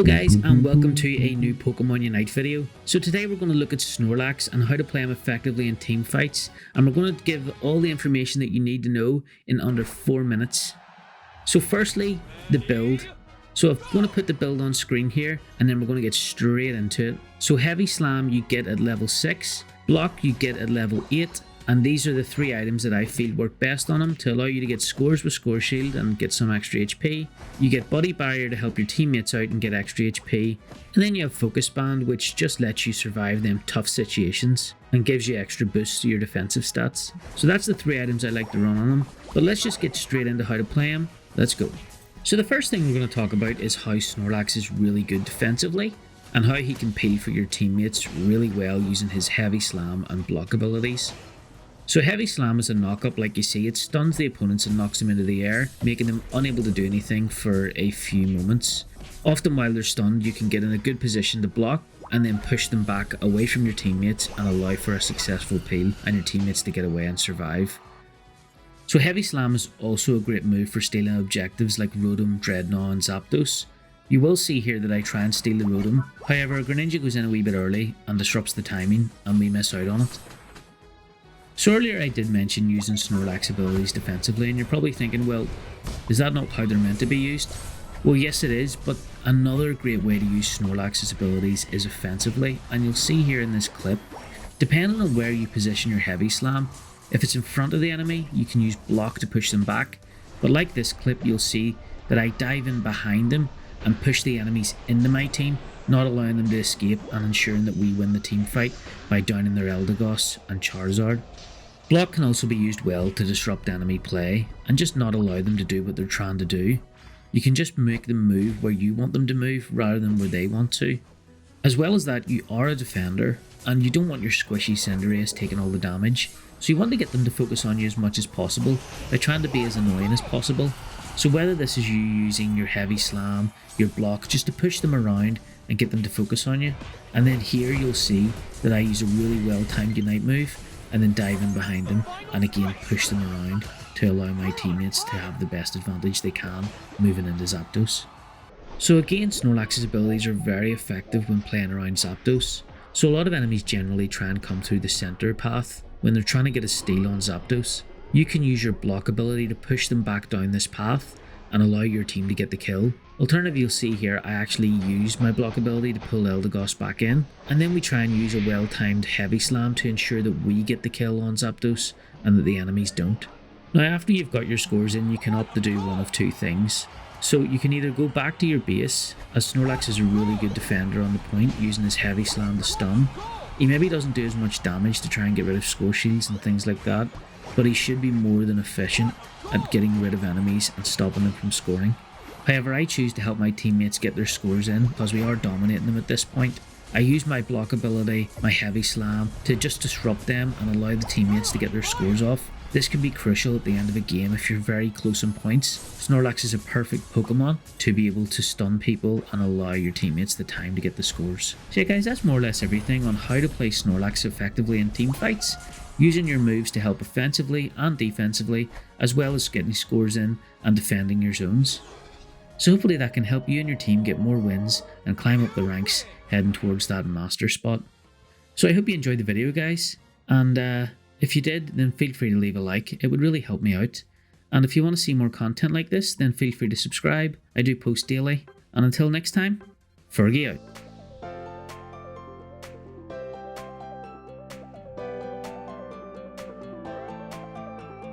Hello guys, and welcome to a new Pokemon Unite video. So today we're going to look at Snorlax and how to play him effectively in team fights, and we're going to give all the information that you need to know in under 4 minutes. So firstly, the build. So I'm going to put the build on screen here, and then we're going to get straight into it. So Heavy Slam you get at level 6, Block you get at level 8, and these are the 3 items that I feel work best on him to allow you to get scores with Score Shield and get some extra HP. You get Body Barrier to help your teammates out and get extra HP. And then you have Focus Band, which just lets you survive them tough situations and gives you extra boosts to your defensive stats. So that's the 3 items I like to run on him. But let's just get straight into how to play him. Let's go. So the first thing we're going to talk about is how Snorlax is really good defensively and how he can peel for your teammates really well using his Heavy Slam and Block abilities. So Heavy Slam is a knock-up. Like you see, it stuns the opponents and knocks them into the air, making them unable to do anything for a few moments. Often while they're stunned, you can get in a good position to block and then push them back away from your teammates and allow for a successful peel and your teammates to get away and survive. So Heavy Slam is also a great move for stealing objectives like Rotom, Dreadnought and Zapdos. You will see here that I try and steal the Rotom, however Greninja goes in a wee bit early and disrupts the timing and we miss out on it. So earlier I did mention using Snorlax abilities defensively, and you're probably thinking, well, is that not how they're meant to be used? Well, yes it is, but another great way to use Snorlax's abilities is offensively, and you'll see here in this clip, depending on where you position your Heavy Slam, if it's in front of the enemy, you can use Block to push them back, but like this clip, you'll see that I dive in behind them and push the enemies into my team, not allowing them to escape and ensuring that we win the team fight by downing their Eldegoss and Charizard. Block can also be used well to disrupt enemy play and just not allow them to do what they're trying to do. You can just make them move where you want them to move rather than where they want to. As well as that, you are a defender and you don't want your squishy Cinderace taking all the damage, so you want to get them to focus on you as much as possible by trying to be as annoying as possible. So whether this is you using your Heavy Slam, your Block, just to push them around and get them to focus on you. And then here you'll see that I use a really well timed Unite move and then dive in behind them and again push them around to allow my teammates to have the best advantage they can moving into Zapdos. So again, Snorlax's abilities are very effective when playing around Zapdos. So a lot of enemies generally try and come through the center path when they're trying to get a steal on Zapdos. You can use your Block ability to push them back down this path and allow your team to get the kill. Alternatively, you'll see here I actually use my Block ability to pull Eldegoss back in, and then we try and use a well-timed Heavy Slam to ensure that we get the kill on Zapdos and that the enemies don't. Now after you've got your scores in, you can opt to do one of 2 things. So you can either go back to your base, as Snorlax is a really good defender on the point using his Heavy Slam to stun. He maybe doesn't do as much damage to try and get rid of score shields and things like that, but he should be more than efficient at getting rid of enemies and stopping them from scoring. However, I choose to help my teammates get their scores in because we are dominating them at this point. I use my Block ability, my Heavy Slam, to just disrupt them and allow the teammates to get their scores off. This can be crucial at the end of a game if you're very close in points. Snorlax is a perfect Pokemon to be able to stun people and allow your teammates the time to get the scores. So yeah guys, that's more or less everything on how to play Snorlax effectively in team fights, using your moves to help offensively and defensively, as well as getting scores in and defending your zones. So hopefully that can help you and your team get more wins and climb up the ranks heading towards that master spot. So I hope you enjoyed the video guys, and if you did, then feel free to leave a like, it would really help me out. And if you want to see more content like this, then feel free to subscribe, I do post daily. And until next time, Fergie out.